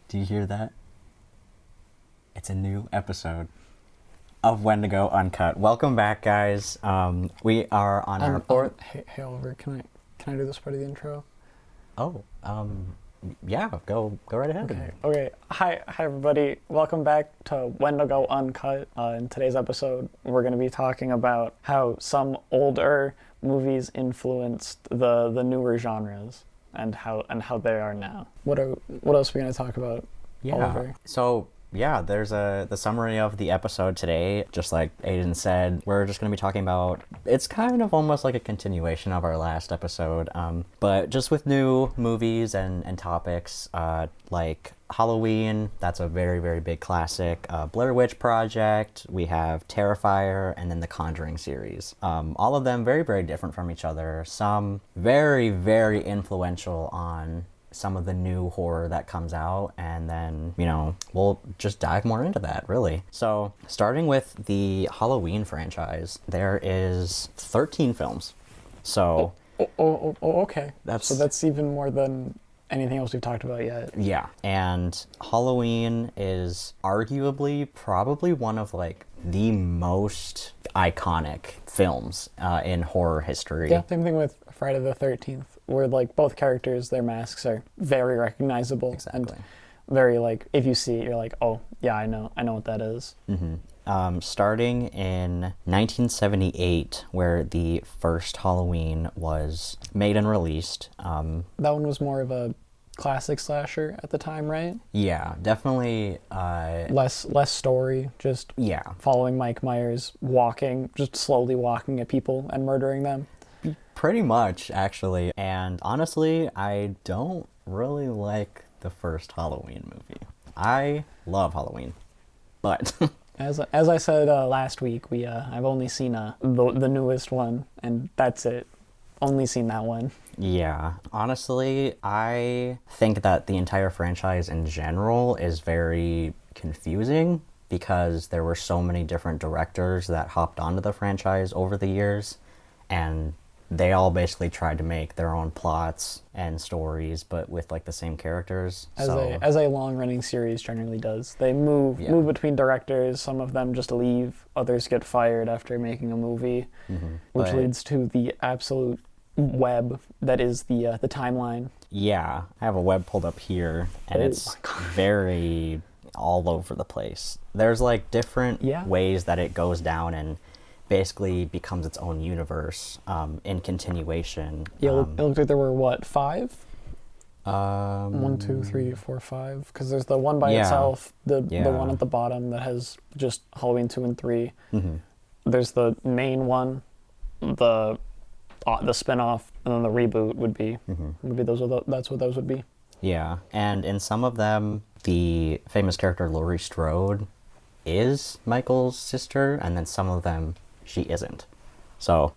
Do you hear that? It's a new episode of Wendigo Uncut. Welcome back, guys. We are on our fourth. Hey, Oliver, can I do this part of the intro? Oh, yeah. Go right ahead. Okay. Hi, everybody. Welcome back to Wendigo Uncut. In today's episode, we're going to be talking about how some older movies influenced the newer genres and how they are now. What else are we going to talk about, Oliver? So yeah, there's the summary of the episode today. Just like Aiden said, we're just going to be talking about, it's kind of almost like a continuation of our last episode, but just with new movies and topics, like Halloween, that's a very, very big classic. Blair Witch Project, we have Terrifier, and then the Conjuring series. All of them very, very different from each other. Some very, very influential on some of the new horror that comes out, and then, we'll just dive more into that, really. So, starting with the Halloween franchise, there is 13 films. So... Okay. That's even more than anything else we've talked about yet. Yeah, and Halloween is arguably probably one of, the most iconic films in horror history. Yeah, same thing with Friday the 13th, where, both characters, their masks are very recognizable. Exactly. And very, if you see it, you're like, oh, yeah, I know what that is. Mm-hmm. Starting in 1978, where the first Halloween was made and released. That one was more of a classic slasher at the time, right? Yeah, definitely. Less story, just following Mike Myers just slowly walking at people and murdering them. Pretty much, actually. And honestly, I don't really like the first Halloween movie. I love Halloween, but... As I said last week, I've only seen the newest one, and that's it. Only seen that one. Yeah. Honestly, I think that the entire franchise in general is very confusing because there were so many different directors that hopped onto the franchise over the years, and they all basically tried to make their own plots and stories, but with the same characters. As a long-running series generally does. They move between directors. Some of them just leave. Others get fired after making a movie, which leads to the absolute web that is the timeline. Yeah, I have a web pulled up here, and it's very all over the place. There's different ways that it goes down and basically becomes its own universe in continuation. Yeah, it looked like there were, 5? 1, 2, 3, 4, 5. Because there's the one by itself, the one at the bottom that has just Halloween 2 and 3. Mm-hmm. There's the main one, the spin-off, and then the reboot would be that's what those would be. Yeah, and in some of them, the famous character Laurie Strode is Michael's sister, and then some of them she isn't. So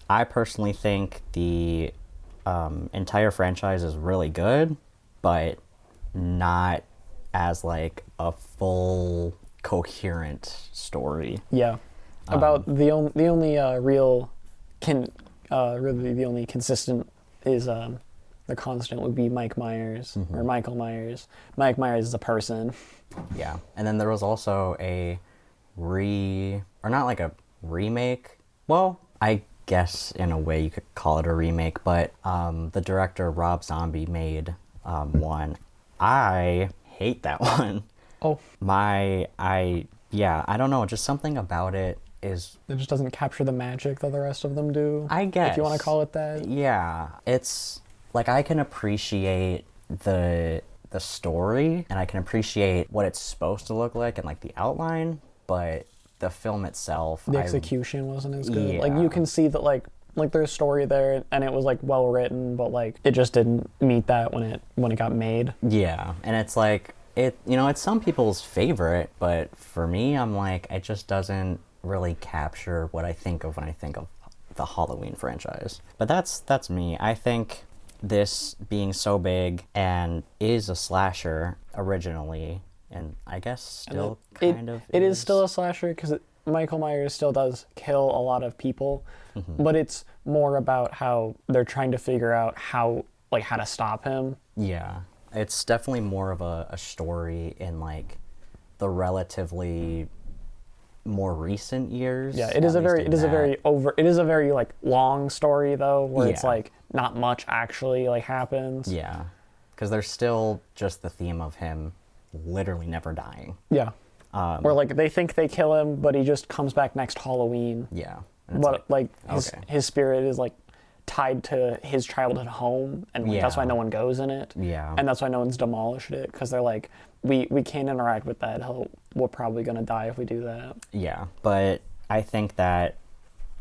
I personally think the entire franchise is really good, but not as a full coherent story. Yeah, about the only really the only consistent is the constant would be Mike Myers or Michael Myers. Mike Myers is a person. Yeah, and then there was also a not a remake. Well, I guess in a way you could call it a remake, but the director Rob Zombie made one. I hate that one. Oh. I don't know, just something about it is... It just doesn't capture the magic that the rest of them do, I guess. If you want to call it that. Yeah, it's... I can appreciate the story, and I can appreciate what it's supposed to look like and the outline, but the film itself, the execution wasn't as good. Yeah. You can see that there's story there, and it was well written, but it just didn't meet that when it got made. Yeah, and it's it's some people's favorite, but for me, I'm it just doesn't really capture what I think of when I think of the Halloween franchise. But that's me. I think this being so big and is a slasher originally, and I guess still it is still a slasher because Michael Myers still does kill a lot of people, but it's more about how they're trying to figure out how to stop him. Yeah. It's definitely more of a story in like the relatively more recent years. Yeah, it is a very like long story though, where it's like not much actually like happens. Yeah, because there's still just the theme of him literally never dying. Yeah, where like they think they kill him, but he just comes back next Halloween. Yeah, but like his spirit is like tied to his childhood home, and like, that's why no one goes in it. Yeah, and that's why no one's demolished it, because they're like, we can't interact with that. We're probably gonna die if we do that. Yeah, but I think that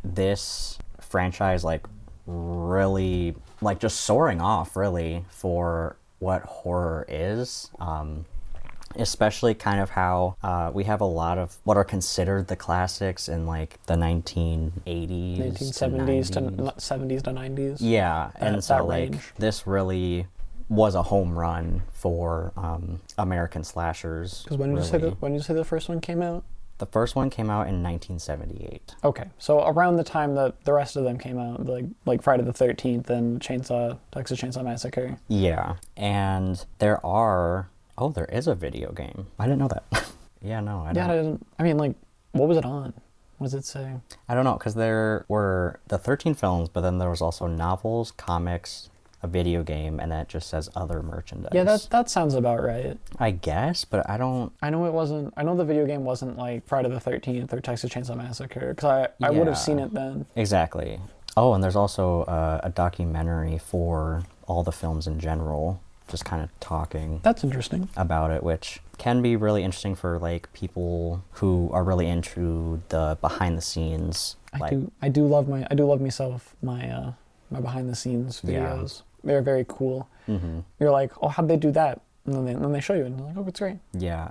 this franchise like really like just soaring off really for what horror is. Especially kind of how we have a lot of what are considered the classics in like the 1980s, 1970s to 70s to 90s. Yeah, and so like this really was a home run for American slashers. Because when did you say the first one came out? The first one came out in 1978. Okay, so around the time that the rest of them came out, like Friday the 13th and Texas Chainsaw Massacre. Yeah, and there is a video game. I didn't know that. Yeah, no, I don't. Yeah, I mean, like, what was it on? What does it say? I don't know, because there were the 13 films, but then there was also novels, comics, a video game, and then it just says other merchandise. Yeah, that sounds about right. I guess, but I don't... I know the video game wasn't like Friday the 13th or Texas Chainsaw Massacre, because I would have seen it then. Exactly. Oh, and there's also a documentary for all the films in general, just kind of talking. That's interesting. About it, which can be really interesting for like people who are really into the behind the scenes. I do love myself my behind the scenes videos. Yeah. They're very cool. Mm-hmm. You're like, oh, how'd they do that? And then they show you, and you're like, oh, it's great. Yeah,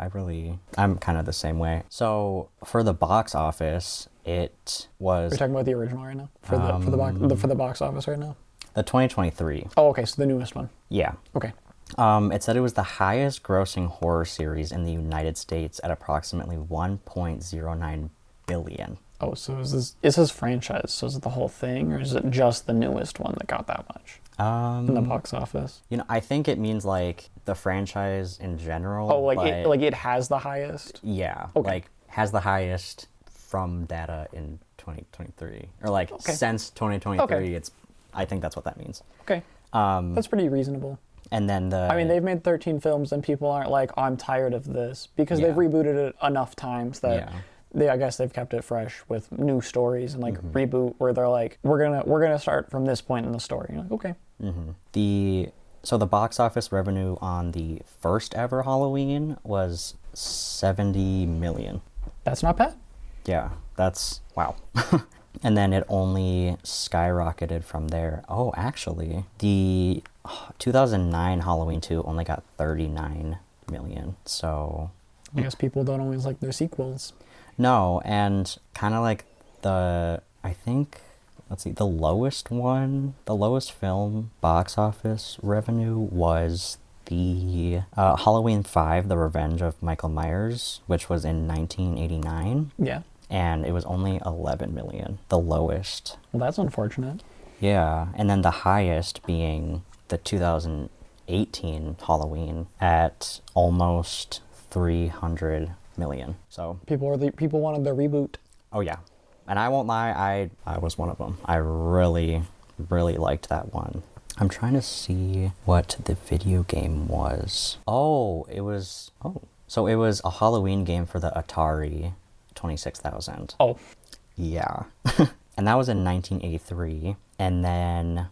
I'm kind of the same way. So for the box office, it was. We're talking about the original right now for the box office right now. The 2023. Oh, okay, so the newest one. Yeah. Okay. It said it was the highest grossing horror series in the United States at approximately 1.09 billion. Oh, so is this franchise? So is it the whole thing, or is it just the newest one that got that much in the box office? You know, I think it means like the franchise in general. Oh, it has the highest? Yeah, okay. Like has the highest from data in 2023, or like since 2023. Okay. I think that's what that means. Okay. That's pretty reasonable. And then they've made 13 films, and people aren't like, oh, I'm tired of this, because they've rebooted it enough times that I guess they've kept it fresh with new stories and like reboot where they're like, we're gonna start from this point in the story. You're like, okay. Mm-hmm. So the box office revenue on the first ever Halloween was 70 million. That's not bad. Yeah, that's wow. And then it only skyrocketed from there. Oh, actually, the 2009 Halloween 2 only got 39 million. So I guess people don't always like their sequels. No, and kind of like the lowest film box office revenue was the Halloween 5, The Revenge of Michael Myers, which was in 1989. Yeah. And it was only 11 million, the lowest. Well, that's unfortunate. Yeah, and then the highest being the 2018 Halloween at almost 300 million. So people wanted the reboot. Oh yeah, and I won't lie, I was one of them. I really liked that one. I'm trying to see what the video game was. So it was a Halloween game for the Atari 26,000. Oh. Yeah. And that was in 1983. And then,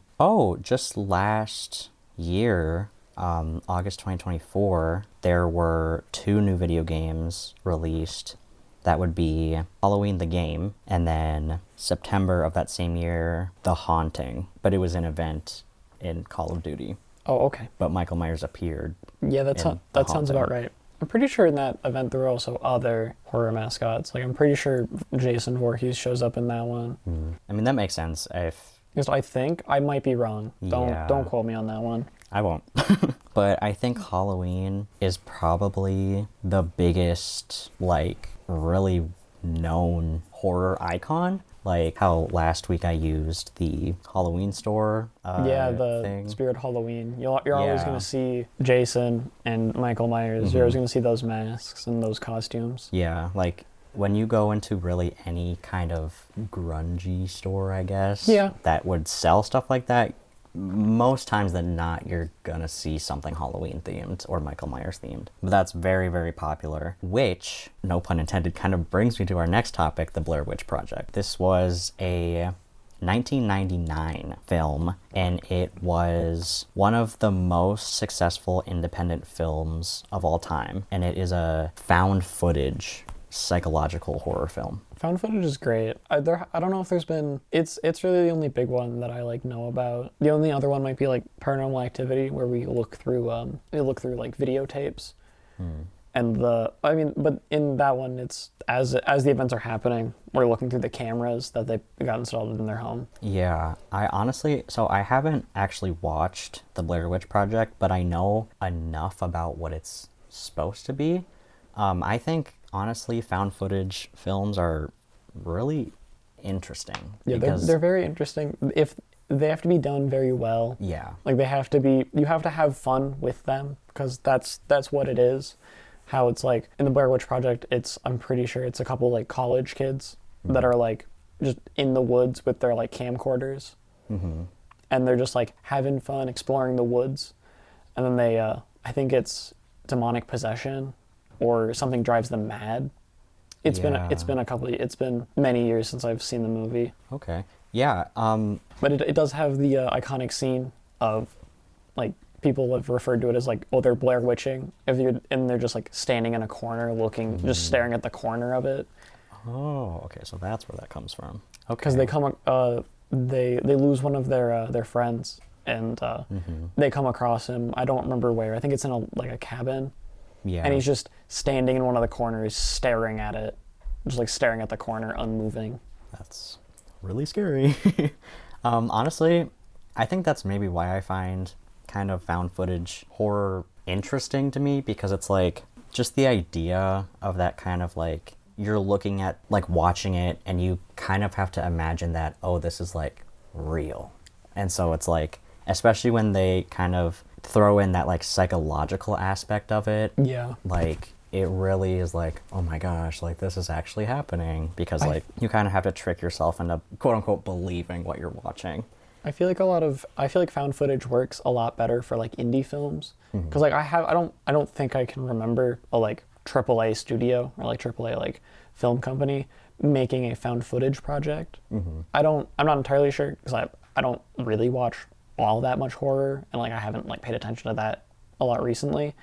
just last year, August 2024, there were 2 new video games released. That would be Halloween the game, and then September of that same year, The Haunting. But it was an event in Call of Duty. Oh, okay. But Michael Myers appeared. Yeah, that sounds about right. I'm pretty sure in that event there were also other horror mascots. Like, I'm pretty sure Jason Voorhees shows up in that one. I mean, that makes sense. Because I think I might be wrong. Don't quote me on that one. I won't. But I think Halloween is probably the biggest, like, really known horror icon. Like how last week I used the Halloween store the thing. Spirit Halloween. You're always going to see Jason and Michael Myers. You're always going to see those masks and those costumes. Yeah, like when you go into really any kind of grungy store, I guess, that would sell stuff like that, most times than not, you're gonna see something Halloween themed or Michael Myers themed. But that's very, very popular, which, no pun intended, kind of brings me to our next topic, the Blair Witch Project. This was a 1999 film, and it was one of the most successful independent films of all time, and it is a found footage psychological horror film. Found footage is great. I don't know if there's been... It's really the only big one that I like know about. The only other one might be like Paranormal Activity, where we look through like videotapes. And but in that one, it's as the events are happening, we're looking through the cameras that they got installed in their home. Yeah, I haven't actually watched the Blair Witch Project, but I know enough about what it's supposed to be. I think, honestly, found footage films are really interesting. Yeah, they're very interesting. If they have to be done very well. Yeah. Like you have to have fun with them, because that's what it is. How it's like in the Blair Witch Project, I'm pretty sure it's a couple like college kids that are like just in the woods with their like camcorders. And they're just like having fun exploring the woods. And then they, I think it's demonic possession or something drives them mad. It's been many years since I've seen the movie. Okay. Yeah. But it does have the iconic scene of like people have referred to it as like, oh, they're Blair Witching, and they're just like standing in a corner looking, just staring at the corner of it. Oh, okay. So that's where that comes from. Okay. Because they lose one of their friends, and they come across him. I don't remember where. I think it's in a cabin. Yeah. And he's just standing in one of the corners, staring at it, just like staring at the corner, unmoving. That's really scary. Honestly, I think that's maybe why I find kind of found footage horror interesting to me, because it's like just the idea of that kind of like, you're looking at like watching it and you kind of have to imagine that, oh, this is like real. And so it's like, especially when they kind of throw in that like psychological aspect of it. Yeah. Like it really is like, oh my gosh, like this is actually happening, because like you kind of have to trick yourself into quote unquote believing what you're watching. I feel like found footage works a lot better for like indie films, because like I don't think I can remember a like AAA studio or like AAA like film company making a found footage project. I'm not entirely sure, because I don't really watch all that much horror, and like I haven't like paid attention to that a lot recently.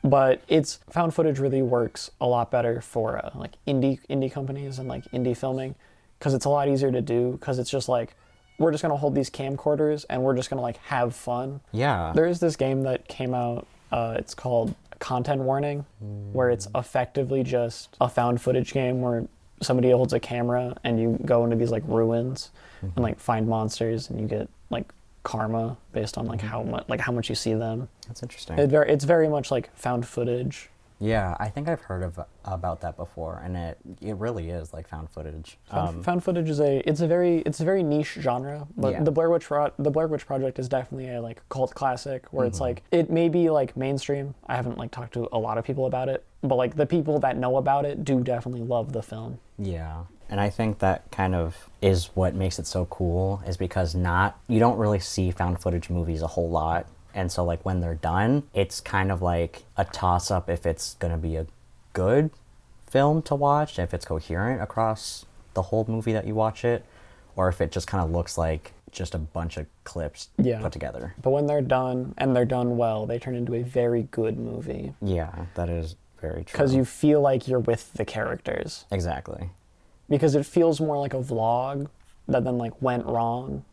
But it's found footage really works a lot better for like indie companies and like indie filming, because it's a lot easier to do, because it's just like, we're just gonna hold these camcorders and we're just gonna like have fun. Yeah. There is this game that came out, it's called Content Warning, where it's effectively just a found footage game where somebody holds a camera and you go into these like ruins and like find monsters, and you get like karma based on like how much you see them. That's interesting. It's very much like found footage. Yeah, I think I've heard about that before, and it really is like found footage. Found footage is a very niche genre, but Yeah. the Blair Witch Project is definitely a like cult classic, where it's like, it may be like mainstream. I haven't like talked to a lot of people about it, but like the people that know about it do definitely love the film. Yeah. And I think that kind of is what makes it so cool, is because you don't really see found footage movies a whole lot. And so like when they're done, it's kind of like a toss up if it's going to be a good film to watch, if it's coherent across the whole movie that you watch it, or if it just kind of looks like just a bunch of clips put together. But when they're done, and they're done well, they turn into a very good movie. Yeah, that is very true. Because you feel like you're with the characters. Exactly. Because it feels more like a vlog that then like went wrong.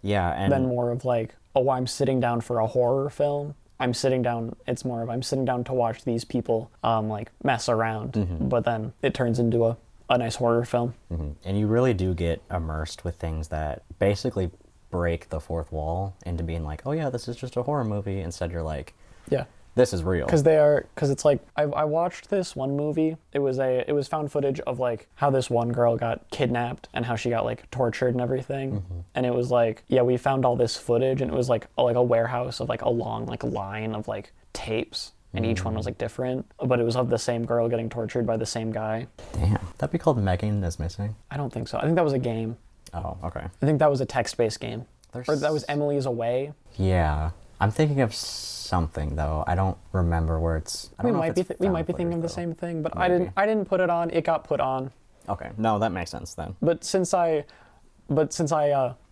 Yeah, and then more of like, oh, I'm sitting down for a horror film. It's more of I'm sitting down to watch these people like mess around. But then it turns into a nice horror film. And you really do get immersed with things that basically break the fourth wall into being like, oh yeah, this is just a horror movie. Instead you're like, yeah, this is real. Because it's like I watched this one movie. It was found footage of like how this one girl got kidnapped and how she got like tortured and everything. And it was like, yeah, we found all this footage, and it was like a warehouse of like a long like line of like tapes, and each one was like different, but it was of the same girl getting tortured by the same guy. Damn, that'd be called Megan is Missing. I don't think so. I think that was a game. Oh, okay. I think that was a text-based game. Or that was Emily is Away. Yeah, I'm thinking of something though. I don't remember where it's. We might be thinking of the same thing, but maybe. I didn't put it on. It got put on. Okay, no, that makes sense then. But since I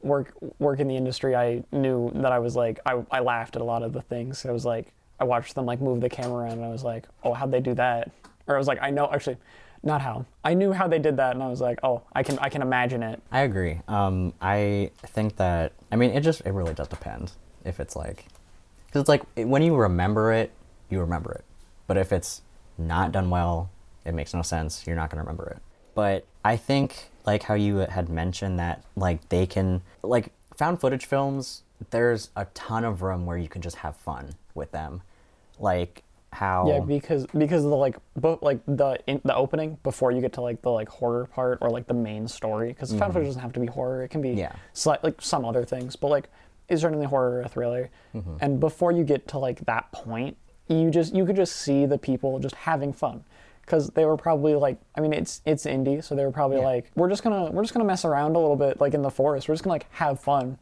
work in the industry, I knew that I was like I laughed at a lot of the things. I was like, I watched them like move the camera around, and I was like, oh, how'd they do that? Or I was like, I know, actually, not how. I knew how they did that, and I was like, oh, I can imagine it. I agree. I think that, I mean, it really does depend if it's like, because it's like when you remember it, you remember it. But if it's not done well, it makes no sense. You're not going to remember it. But I think like how you had mentioned that like they can, like found footage films, there's a ton of room where you can just have fun with them. Like how... Yeah, because of the opening before you get to like the like horror part or like the main story, because found footage doesn't have to be horror. It can be like some other things, but like is certainly horror or a thriller. And before you get to like that point, you could just see the people just having fun. Because they were probably like, I mean, it's indie, so they were probably like, we're just gonna mess around a little bit, like in the forest. We're just gonna like have fun,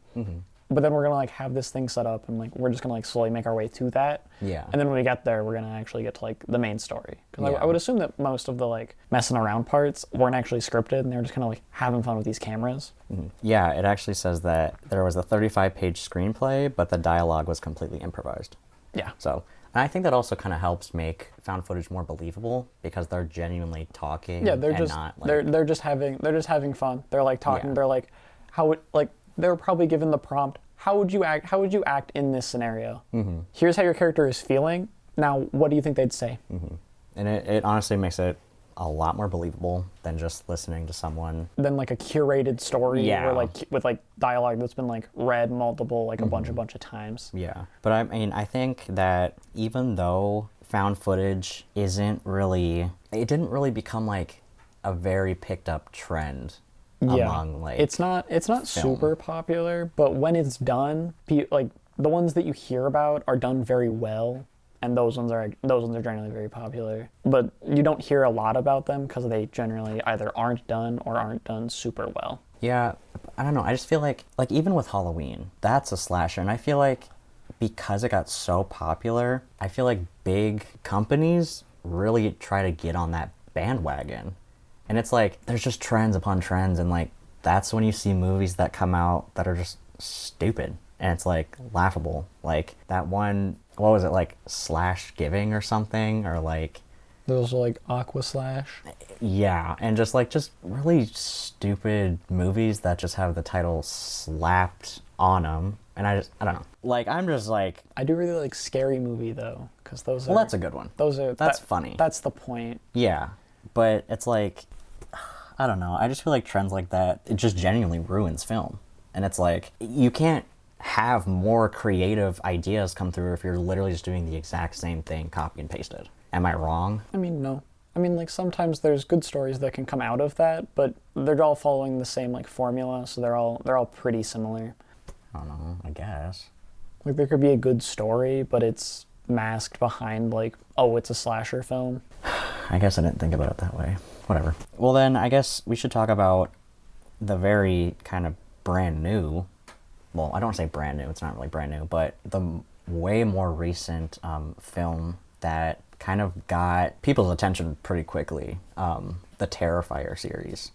but then we're gonna like have this thing set up, and like we're just gonna like slowly make our way to that. Yeah. And then when we get there, we're gonna actually get to like the main story. Because I would assume that most of the like messing around parts weren't actually scripted, and they were just kind of like having fun with these cameras. Yeah, it actually says that there was a 35-page screenplay, but the dialogue was completely improvised. Yeah. So. And I think that also kind of helps make found footage more believable because they're genuinely talking. Yeah, they're just not like, they're just having fun. They're like talking. Yeah. They're like, they were probably given the prompt. How would you act? How would you act in this scenario? Here's how your character is feeling. Now, what do you think they'd say? And it honestly makes it a lot more believable than just listening to someone. Than like a curated story, or like with like dialogue that's been like read multiple like a bunch of times. Yeah, but I mean, I think that even though found footage it didn't really become like a very picked up trend among like. It's not super popular, but when it's done, like the ones that you hear about are done very well. And those ones are generally very popular, but you don't hear a lot about them because they generally either aren't done or aren't done super well. Yeah, I don't know. I just feel like even with Halloween, that's a slasher, and I feel like because it got so popular, I feel like big companies really try to get on that bandwagon, and it's like there's just trends upon trends, and like that's when you see movies that come out that are just stupid, and it's like laughable, like that one. What was it, like Slash Giving or something, or like those are like Aqua Slash? Yeah, and just really stupid movies that just have the title slapped on them, and I don't know. Like I'm just like I do really like Scary Movie though, because those well, that's a good one. That's funny. That's the point. Yeah, but it's like I don't know. I just feel like trends like that it just genuinely ruins film, and it's like you can't have more creative ideas come through if you're literally just doing the exact same thing, copy and pasted. Am I wrong? I mean, no. I mean, like sometimes there's good stories that can come out of that, but they're all following the same like formula, so they're all pretty similar. I don't know. I guess. Like there could be a good story, but it's masked behind like, oh, it's a slasher film. I guess I didn't think about it that way. Whatever. Well, then I guess we should talk about the very kind of brand new. Well, I don't want to say brand new, it's not really brand new, but the way more recent film that kind of got people's attention pretty quickly, the Terrifier series.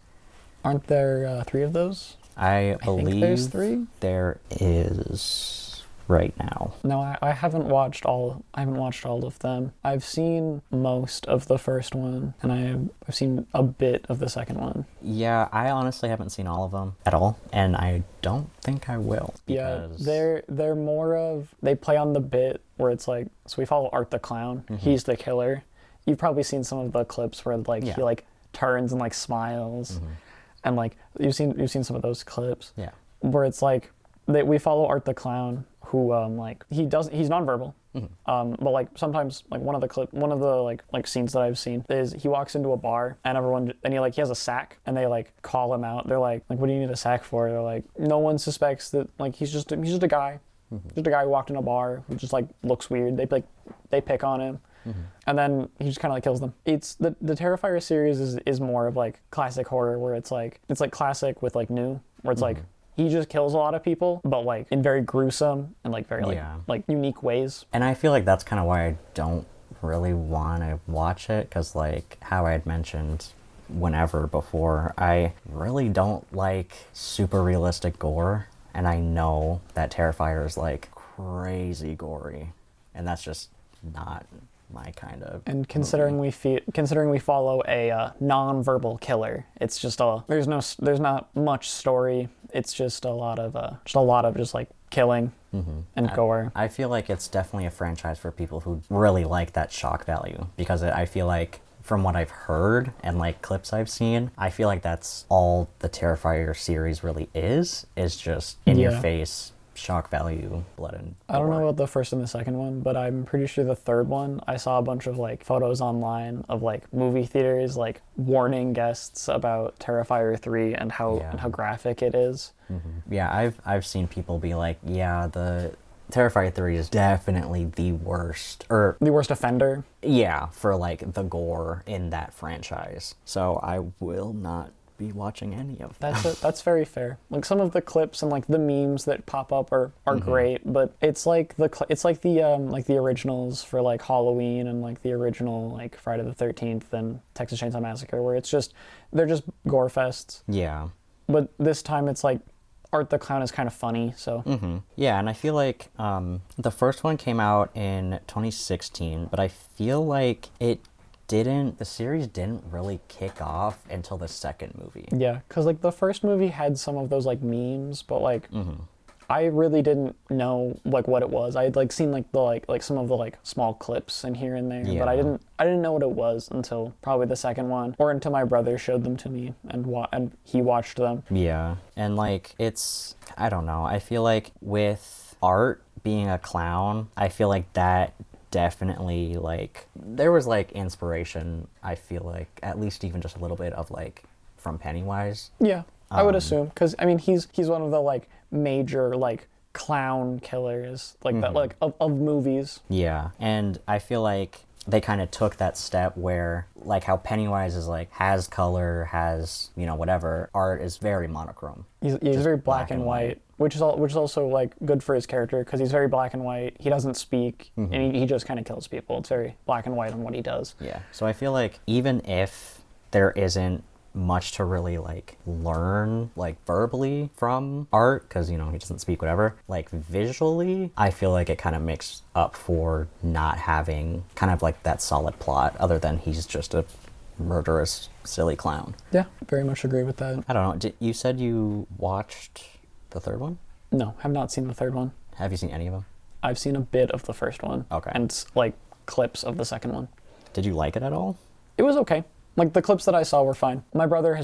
Aren't there 3 of those? I believe think there's 3? There is right now. No, I haven't watched all of them. I've seen most of the first one, and I've seen a bit of the second one. Yeah, I honestly haven't seen all of them at all, and I don't think I will. Because... Yeah, they're more of, they play on the bit where it's like, so we follow Art the Clown, he's the killer. You've probably seen some of the clips where like he like turns and like smiles, and like you've seen some of those clips. Yeah. Where it's like we follow Art the Clown, who like he's nonverbal, But like sometimes like one of the like scenes that I've seen is he walks into a bar and he has a sack and they like call him out. They're like what do you need a sack for? They're like no one suspects that like he's just a guy. Just a guy who walked in a bar who just like looks weird. They pick on him. And then he just kind of like kills them. It's the Terrifier series is more of like classic horror where it's like classic with like new where it's like he just kills a lot of people, but like in very gruesome and like very like unique ways. And I feel like that's kind of why I don't really want to watch it, because like how I had mentioned whenever before, I really don't like super realistic gore, and I know that Terrifier is like crazy gory, and that's just not my kind of and considering we follow a non-verbal killer, it's just there's not much story. It's just a lot of just like killing and gore. I feel like it's definitely a franchise for people who really like that shock value, because I feel like from what I've heard and like clips I've seen, I feel like that's all the Terrifier series really is just in your face shock value, blood and gore. I don't know about the first and the second one, but I'm pretty sure the third one, I saw a bunch of like photos online of like movie theaters like warning guests about Terrifier 3 and how graphic it is. Yeah, I've seen people be like, yeah, the Terrifier 3 is definitely the worst offender. Yeah, for like the gore in that franchise. So I will not be watching any of them. That's very fair. Like some of the clips and like the memes that pop up are great, but it's like the originals for like Halloween and like the original like Friday the 13th and Texas Chainsaw Massacre, where they're just gore fests. Yeah. But this time it's like Art the Clown is kind of funny, so. Yeah, and I feel like the first one came out in 2016, but I feel like the series didn't really kick off until the second movie. Yeah, because like the first movie had some of those like memes, but like I really didn't know like what it was. I had like seen like the like some of the like small clips in here and there, but I didn't know what it was until probably the second one, or until my brother showed them to me and he watched them. Yeah, and like I don't know. I feel like with Art being a clown, I feel like that definitely like there was like inspiration, I feel like at least even just a little bit of like from Pennywise. Yeah, I would assume, because I mean he's one of the like major like clown killers like that like of movies. Yeah, and I feel like they kind of took that step where like how Pennywise is like has color, has whatever. Art is very monochrome. He's very black and white. Which is also like good for his character, because he's very black and white. He doesn't speak, and he just kind of kills people. It's very black and white on what he does. Yeah. So I feel like even if there isn't much to really like learn like verbally from Art, because he doesn't speak, whatever, like visually I feel like it kind of makes up for not having kind of like that solid plot, other than he's just a murderous silly clown. Yeah, very much agree with that. I don't know, you said you watched the third one? No, have not seen the third one. Have you seen any of them? I've seen a bit of the first one. Okay. And like clips of the second one. Did you like it at all? It was okay. Like the clips that I saw were fine. My brother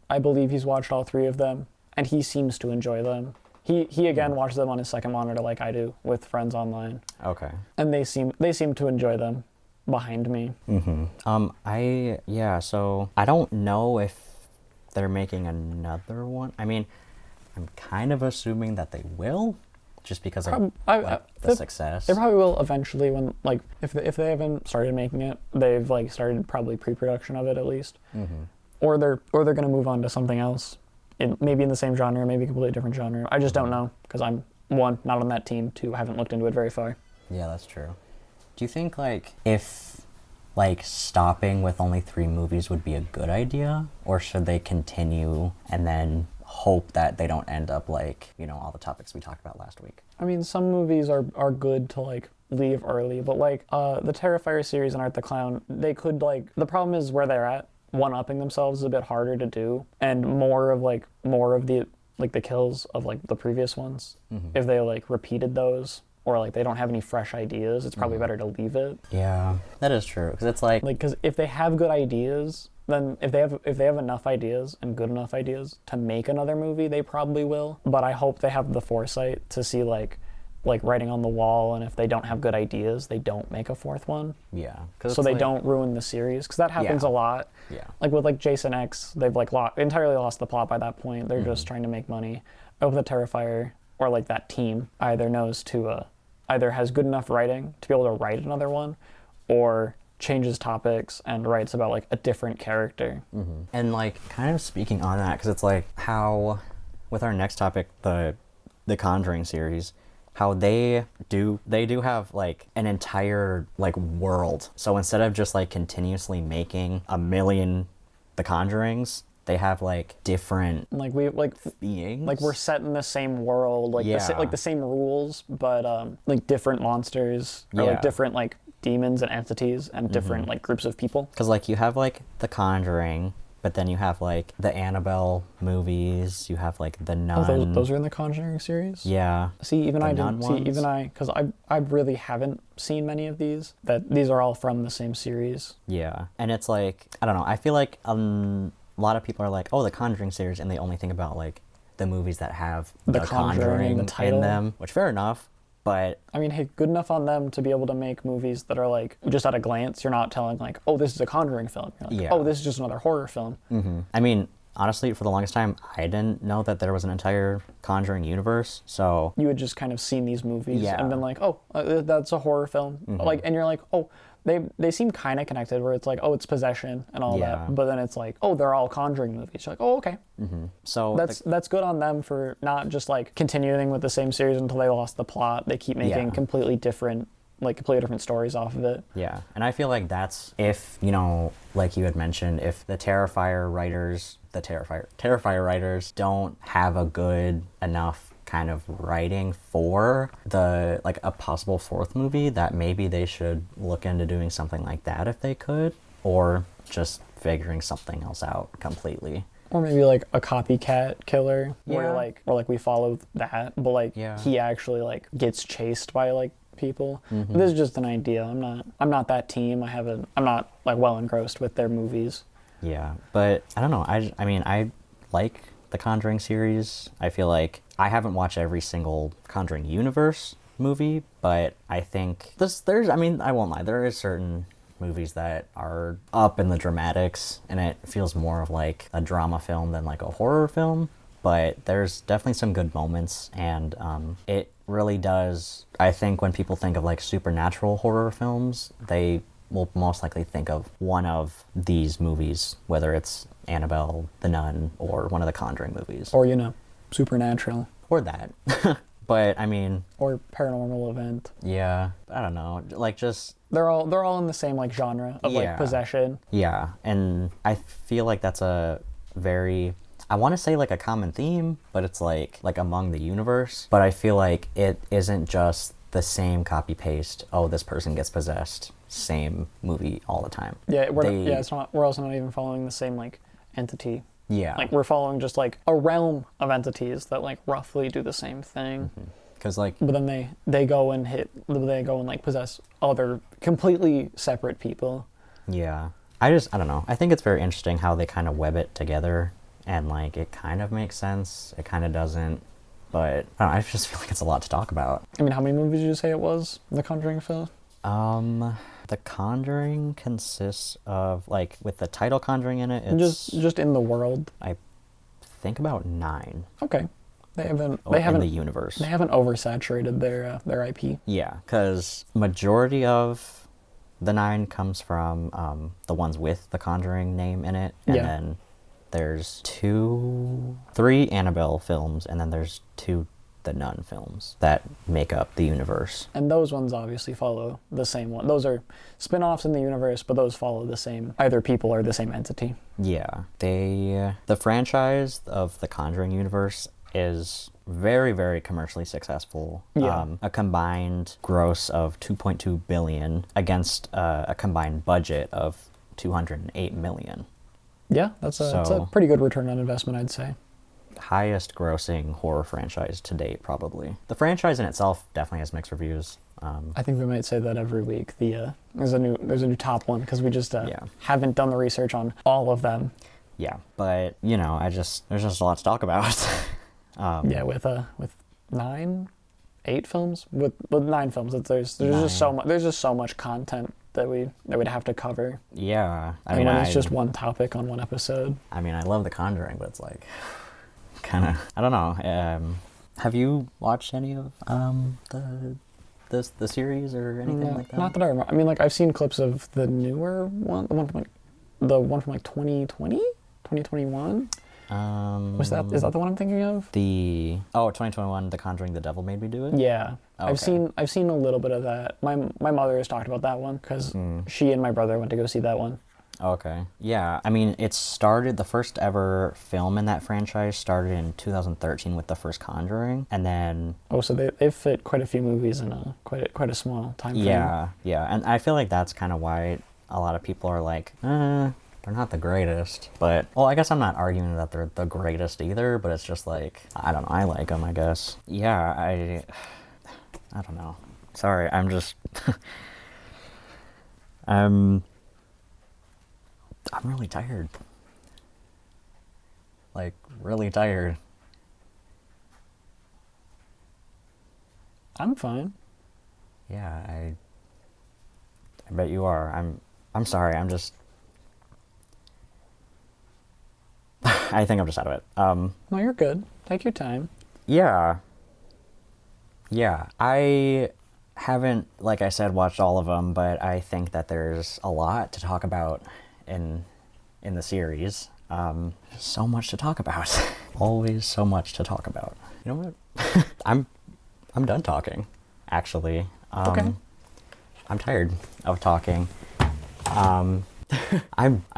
I believe he's watched all three of them, and he seems to enjoy them. He again watches them on his second monitor like I do with friends online. Okay. And they seem to enjoy them behind me. So I don't know if they're making another one. I mean, I'm kind of assuming that they will, just because of the success. They probably will eventually, when like if they haven't started making it, they've like started probably pre-production of it at least, or they're gonna move on to something else, maybe in the same genre, maybe a completely different genre. I just don't know, because I'm one, not on that team, two, haven't looked into it very far. Yeah, that's true. Do you think like if like stopping with only 3 movies would be a good idea, or should they continue and then hope that they don't end up like all the topics we talked about last week? I mean, some movies are good to like leave early, but like the Terrifier series and Art the Clown, they could like, the problem is where they're at, one-upping themselves is a bit harder to do, and more of the like the kills of like the previous ones, if they like repeated those, or like they don't have any fresh ideas, it's probably better to leave it. Yeah, that is true, because it's like because if they have good ideas, then if they have enough ideas and good enough ideas to make another movie, they probably will. But I hope they have the foresight to see like like writing on the wall, and if they don't have good ideas, they don't make a fourth one. Yeah. So they don't ruin the series, because that happens a lot. Yeah. Like with like Jason X, they've like entirely lost the plot by that point. They're just trying to make money. With the Terrifier, or like that team either knows to either has good enough writing to be able to write another one, or changes topics and writes about like a different character. And like kind of speaking on that, because it's like how with our next topic, the Conjuring series, how they do have like an entire like world. So instead of just like continuously making a million The Conjurings, they have like different like we like beings. Like we're set in the same world, like the same rules, but like different monsters, or like different like demons and entities, and different like groups of people. Because like you have like The Conjuring, but then you have like the Annabelle movies, you have like the Nun. Oh, those are in the Conjuring series? Yeah. See, because I really haven't seen many of these. That these are all from the same series. Yeah. And it's like, I don't know, I feel like a lot of people are like, oh, the Conjuring series, and they only think about like the movies that have the Conjuring the title in them, which fair enough. But I mean, hey, good enough on them to be able to make movies that are like, just at a glance, you're not telling like, oh, this is a Conjuring film. You're like, oh, this is just another horror film. I mean, honestly, for the longest time, I didn't know that there was an entire Conjuring universe. So you had just kind of seen these movies and been like, oh, that's a horror film. Like, and you're like, oh, they seem kind of connected, where it's like, oh, it's possession and all that. But then it's like, oh, they're all Conjuring movies. You're like, oh, okay. So that's good on them for not just like continuing with the same series until they lost the plot. They keep making completely different stories off of it. Yeah, and I feel like that's if, you know, like you had mentioned, if the Terrifier writers don't have a good enough kind of writing for the like a possible fourth movie, that maybe they should look into doing something like that if they could, or just figuring something else out completely. Or maybe like a copycat killer, where we follow that, but like he actually like gets chased by like people. This is just an idea. I'm not that team. I'm not like well engrossed with their movies. Yeah, but I don't know. I mean, I like the Conjuring series. I feel like I haven't watched every single Conjuring universe movie, but I think I won't lie, there is certain movies that are up in the dramatics, and it feels more of like a drama film than like a horror film. But there's definitely some good moments, and it really does. I think when people think of like supernatural horror films, they will most likely think of one of these movies, whether it's Annabelle, The Nun, or one of the Conjuring movies. Or, you know, Supernatural. Or that. But, I mean... Or Paranormal Event. Yeah, I don't know. Like, just... They're all in the same, like, genre of, like, possession. Yeah, and I feel like that's a very... I want to say, like, a common theme, but it's, like among the universe. But I feel like it isn't just the same copy-paste, oh, this person gets possessed, same movie all the time. Yeah, it's not. We're also not even following the same, like, entity. Yeah. Like, we're following just, like, a realm of entities that, like, roughly do the same thing. Because, like... But then they go and like, possess other completely separate people. Yeah. I don't know. I think it's very interesting how they kind of web it together, and, like, it kind of makes sense. It kind of doesn't. But, I don't know, I just feel like it's a lot to talk about. I mean, how many movies did you say it was, The Conjuring film? The Conjuring consists of, like, with the title Conjuring in it, it's... Just in the world? I think about 9. Okay. They haven't in the universe. They haven't oversaturated their IP. Yeah, because majority of the 9 comes from the ones with the Conjuring name in it, and then there's 3 Annabelle films, and then there's 2 the Nun films that make up the universe. And those ones obviously follow the same one. Those are spin-offs in the universe, but those follow the same, either people or the same entity. Yeah. The franchise of the Conjuring universe is very, very commercially successful. Yeah. A combined gross of $2.2 billion against a combined budget of $208 million. Yeah, that's a pretty good return on investment, I'd say. Highest grossing horror franchise to date, probably. The franchise in itself definitely has mixed reviews. I think we might say that every week. There's a new top one, because we just haven't done the research on all of them. Yeah, but you know, there's just a lot to talk about. With 9 8 films with 9 films. There's just so much. There's just so much content that we'd have to cover. Yeah, I mean, it's just one topic on one episode. I mean, I love The Conjuring, but it's like kind of, I don't know. Have you watched any of the series or anything like that? Not that I remember. I mean, like I've seen clips of the newer one, the one from like 2020, 2021. Is that the one I'm thinking of? 2021, The Conjuring, The Devil Made Me Do It? Yeah. Okay. I've seen a little bit of that. My mother has talked about that one because she and my brother went to go see that one. Okay. Yeah. I mean, the first ever film in that franchise started in 2013 with the first Conjuring, and then... Oh, so they fit quite a few movies in quite a small time frame. Yeah, yeah. And I feel like that's kind of why a lot of people are like, they're not the greatest. But, well, I guess I'm not arguing that they're the greatest either, but it's just like, I don't know, I like them, I guess. Yeah, I don't know. Sorry, I'm just... I'm really tired. Like, really tired. I'm fine. Yeah, I bet you are. I'm sorry, I'm just... I think I'm just out of it. No, you're good. Take your time. Yeah. Yeah, I haven't, like I said, watched all of them, but I think that there's a lot to talk about in the series. So much to talk about. Always so much to talk about. You know what? I'm done talking, actually. Okay. I'm tired of talking. I'm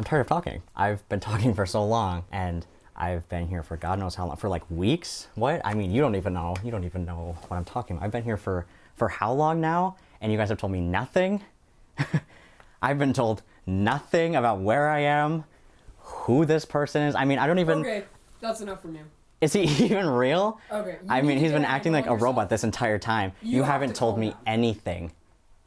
tired of talking. I've been talking for so long, and I've been here for God knows how long, for like weeks. What? I mean, you don't even know what I'm talking about. I've been here for how long now, and you guys have told me nothing. I've been told nothing about where I am, who this person is. I mean, I don't even... Okay, that's enough from you. Is he even real? Okay. I mean, he's been acting like a robot this entire time. You haven't told me anything.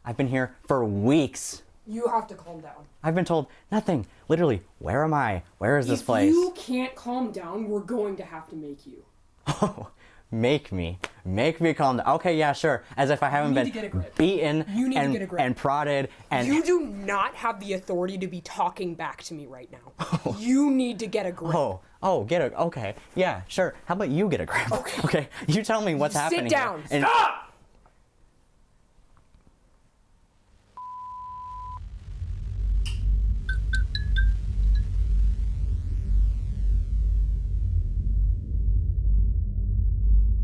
I've been here for weeks. You have to calm down. I've been told nothing. Literally, where am I? Where is this place? If you can't calm down, we're going to have to make you. Oh, make me calm down. Okay, yeah, sure. As if I haven't been beaten and prodded and... You do not have the authority to be talking back to me right now. You need to get a grip. Okay. Yeah, sure. How about you get a grip? Okay. You tell me what's happening. Sit down. Stop!